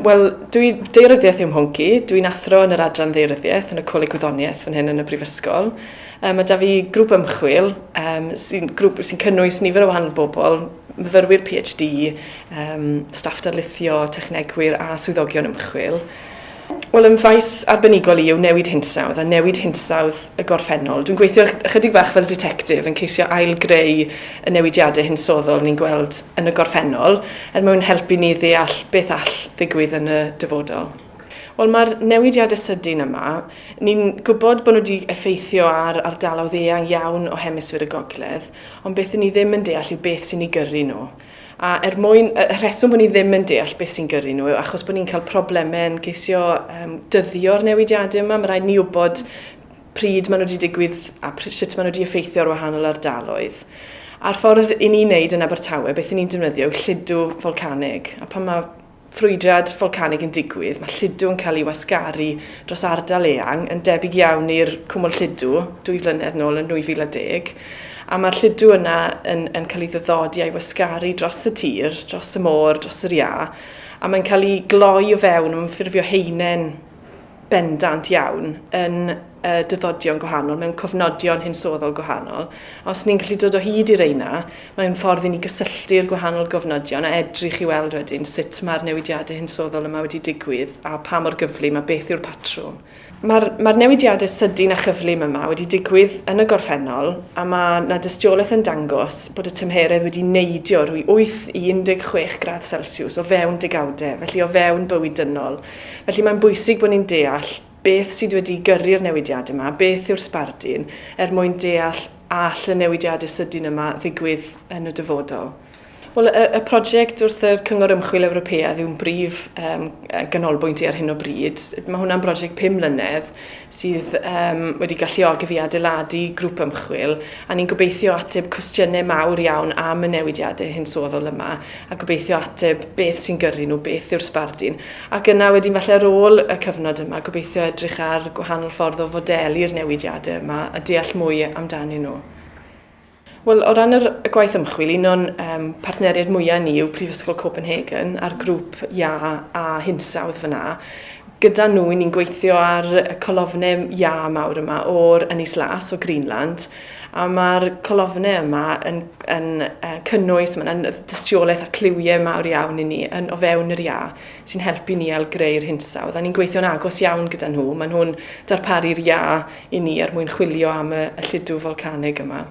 Wel, dwi Daearyddiaeth yw'n hwnci. Dwi'n athro yn yr adran Daearyddiaeth yn y coleg gwyddoniaeth fan hyn yn y Prifysgol. Mae da fi grŵp ymchwil sy'n cynnwys nifer o wahanol bobl, myfyrwyr PhD, staff darlithio, technegwyr a swyddogion ymchwil. Wel, ym faes arbenigol i yw Newid Hinsawdd a Newid Hinsawdd y gorffennol. Dwi'n gweithio ychydig bach fel ditectif yn ceisio ail-greu y newidiadau hinsoddol ni'n gweld yn y gorffennol mwyn helpu ni ddeall beth all ddigwydd yn y dyfodol. Wel, mae'r newidiadau sydyn yma, ni'n gwybod bod nhw wedi effeithio ar ardaloedd eang iawn o hemisffer y gogledd, ond beth ni ddim yn deall yw beth sy'n ei gyrru nhw. A y rheswm bod ni ddim yn deall beth sy'n gyrru nhw yw achos bod ni'n cael problemau yn ceisio dyddio'r newidiadau yma. Mae rhaid ni wybod pryd maen nhw wedi digwydd a sut maen nhw wedi effeithio ar wahanol ardaloedd. A'r ffordd i ni'n neud yn Abertawe, beth ni'n defnyddio yw lludw folcanig. A pan mae ffrwydrad folcanig yn digwydd, mae lludw yn cael ei wasgaru dros ardal eang yn debyg iawn i'r cwmwl lludw 2 flynedd nôl yn 2010. A mae'r lludw yna yn cael ei ddyddodi a'i wasgaru dros y tir, dros y môr, dros yr ia. A mae'n cael ei gloi o fewn yn ffurfio heinen bendant iawn yn dyddodion gwahanol, mewn cofnodion hinsoddol gwahanol. Os ni'n gallu dod o hyd i'r reina, mae'n ffordd i ni gysylltu'r gwahanol gofnodion a edrych i weld wedyn sut mae'r newidiadau hinsoddol yma wedi digwydd a pa mor gyflym a beth yw'r patrwm. Mae'r newidiadau sydyn a chyflym yma wedi digwydd yn y gorffennol a mae yna dystiolaeth yn dangos bod y tymheredd wedi neidio rwy 8 i 16 gradd Celsius o fewn degawdau, felly o fewn bywyd dynol. Felly mae'n bwysig bod ni'n deall beth sydd wedi gyrru'r newidiadau yma, beth yw'r sbardun, mwyn deall all y newidiadau sydyn yma ddigwydd yn y dyfodol. Wel, y prosiect wrth y Cyngor Ymchwil Ewropeaidd yw'n brif ganolbwynt ar hyn o bryd. Mae hwnna'n brosiect 5 mlynedd sydd wedi galluogi fi adeiladu grŵp ymchwil a ni'n gobeithio ateb cwestiynau mawr iawn am y newidiadau hinsoddol yma a gobeithio ateb beth sy'n gyrru nhw, beth yw'r sbardun. Ac yna wedyn falle ar ôl y cyfnod yma gobeithio edrych ar gwahanol ffordd o fodelu'r newidiadau yma a deall mwy amdanyn nhw. Wel, o ran y gwaith ymchwil, un o'n partneriaid mwyaf ni yw Prifysgol Copenhagen a'r grŵp ia a Hinsawdd fyna. Gyda nhw, ni'n gweithio ar y colofnau ia mawr yma o'r Ynys Las o Greenland. A mae'r colofnau yma yn cynnwys, mae'n dystiolaeth a cliwiau mawr iawn i ni o fewn yr ia sy'n helpu ni ail-greu'r hinsawdd. A ni'n gweithio'n agos iawn gyda nhw. Maen nhw'n darparu'r ia i ni mwyn chwilio am y lludw folcanig yma.